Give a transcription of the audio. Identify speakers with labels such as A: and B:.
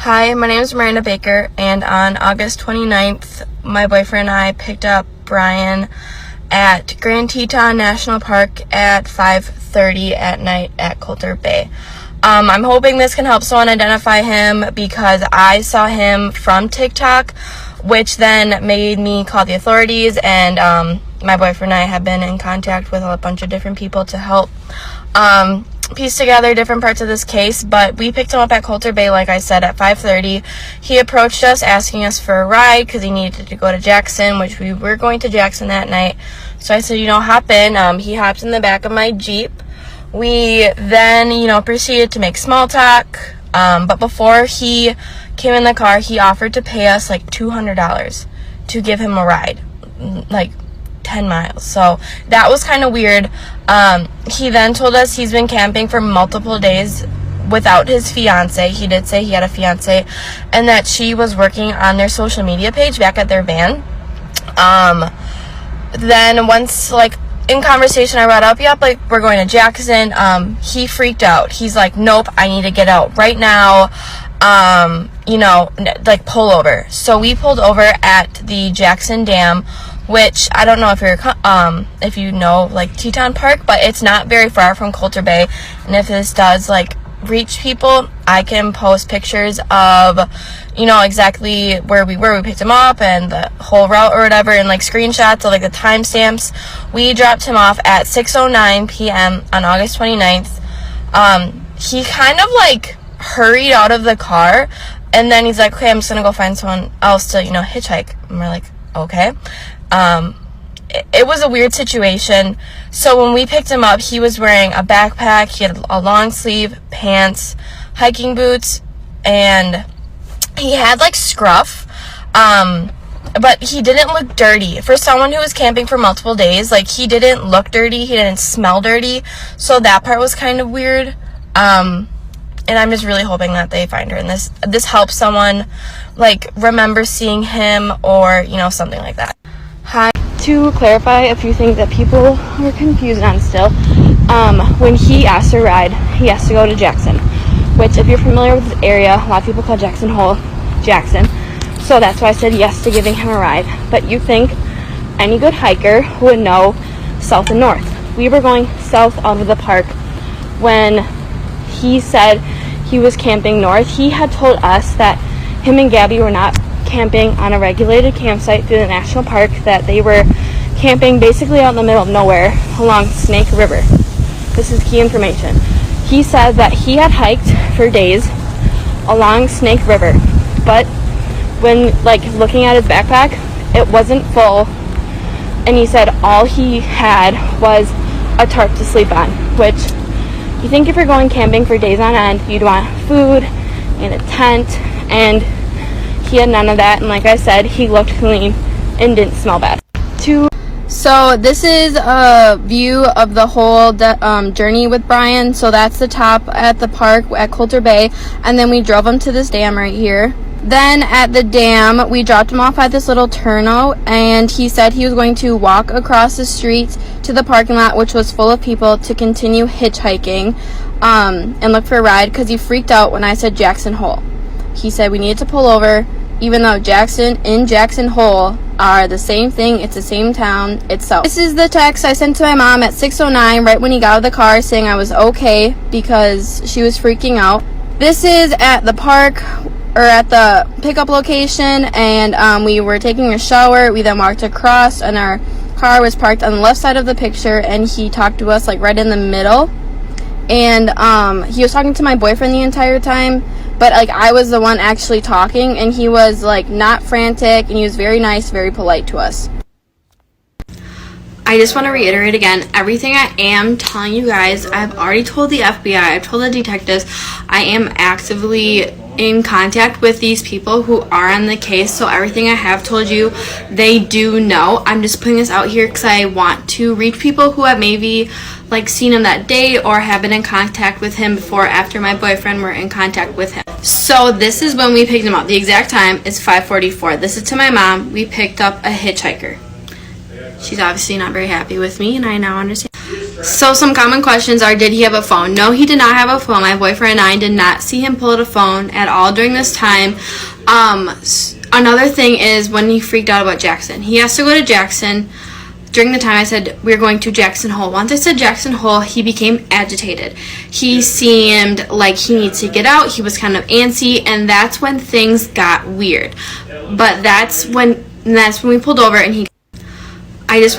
A: Hi, my name is Miranda Baker, and on August 29th, my boyfriend and I picked up Brian at Grand Teton National Park at 5:30 at night at Coulter Bay. I'm hoping this can help someone identify him because I saw him from TikTok, which then made me call the authorities, and my boyfriend and I have been in contact with a bunch of different people to help piece together different parts of this case. But we picked him up at Coulter Bay, like I said, at 5:30. He approached us asking us for a ride because he needed to go to Jackson, which we were going to Jackson that night. So I said, hop in. He hopped in the back of my Jeep. We then, proceeded to make small talk. But before he came in the car, he offered to pay us like $200 to give him a ride, like 10 miles. So that was kind of weird. He then told us he's been camping for multiple days without his fiance. He did say he had a fiance, and that she was working on their social media page back at their van. Then once, in conversation, I brought up, we're going to Jackson. He freaked out. He's like, nope, I need to get out right now. Pull over. So we pulled over at the Jackson Dam, which I don't know if you know Teton Park, but it's not very far from Coulter Bay. And if this does reach people, I can post pictures of exactly where we were. We picked him up and the whole route or whatever, and screenshots of the timestamps. We dropped him off at 6:09 p.m. on August 29th. He kind of hurried out of the car, and then he's like, okay, I'm just gonna go find someone else to hitchhike. And we're like, okay. It was a weird situation. So when we picked him up, he was wearing a backpack, he had a long sleeve pants, hiking boots, and he had scruff. But he didn't look dirty. For someone who was camping for multiple days, he didn't look dirty, he didn't smell dirty. So that part was kind of weird. And I'm just really hoping that they find her, and this helps someone remember seeing him, or something like that. Hi. To clarify a few things that people were confused on still, when he asked for a ride, he has to go to Jackson, which, if you're familiar with this area, a lot of people call Jackson Hole Jackson. So that's why I said yes to giving him a ride. But you think any good hiker would know south and north. We were going south out of the park when he said he was camping north. He had told us that him and Gabby were not camping on a regulated campsite through the national park, that they were camping basically out in the middle of nowhere along Snake River. This is key information. He said that he had hiked for days along Snake River, but when looking at his backpack, it wasn't full, and he said all he had was a tarp to sleep on, which you think if you're going camping for days on end, you'd want food and a tent, and he had none of that. And like I said, he looked clean and didn't smell bad. So this is a view of the whole journey with Brian. So that's the top at the park at Coulter Bay, and then we drove him to this dam right here. Then at the dam, we dropped him off at this little turnout, and he said he was going to walk across the street to the parking lot, which was full of people, to continue hitchhiking and look for a ride, because he freaked out when I said Jackson Hole. He said we needed to pull over, even though Jackson and Jackson Hole are the same thing. It's the same town itself. This is the text I sent to my mom at 6:09, right when he got out of the car, saying I was okay because she was freaking out. This is at the park, or at the pickup location, and we were taking a shower. We then walked across, and our car was parked on the left side of the picture, and he talked to us right in the middle. And he was talking to my boyfriend the entire time, but I was the one actually talking, and he was not frantic, and he was very nice, very polite to us. I just want to reiterate again, everything I am telling you guys, I've already told the FBI, I've told the detectives. I am actively in contact with these people who are on the case, so everything I have told you, they do know. I'm just putting this out here because I want to reach people who have maybe seen him that day, or have been in contact with him before, after my boyfriend were in contact with him. So this is when we picked him up. The exact time is 5:44. This is to my mom. We picked up a hitchhiker. She's obviously not very happy with me, and I now understand.
B: So some common questions are, did he have a phone? No, he did not have a phone. My boyfriend and I did not see him pull out a phone at all during this time. Another thing is when he freaked out about Jackson. He has to go to Jackson. During the time I said we're going to Jackson Hole. Once I said Jackson Hole, he became agitated. He seemed like he needs to get out. He was kind of antsy, and that's when things got weird. But that's when we pulled over, and I just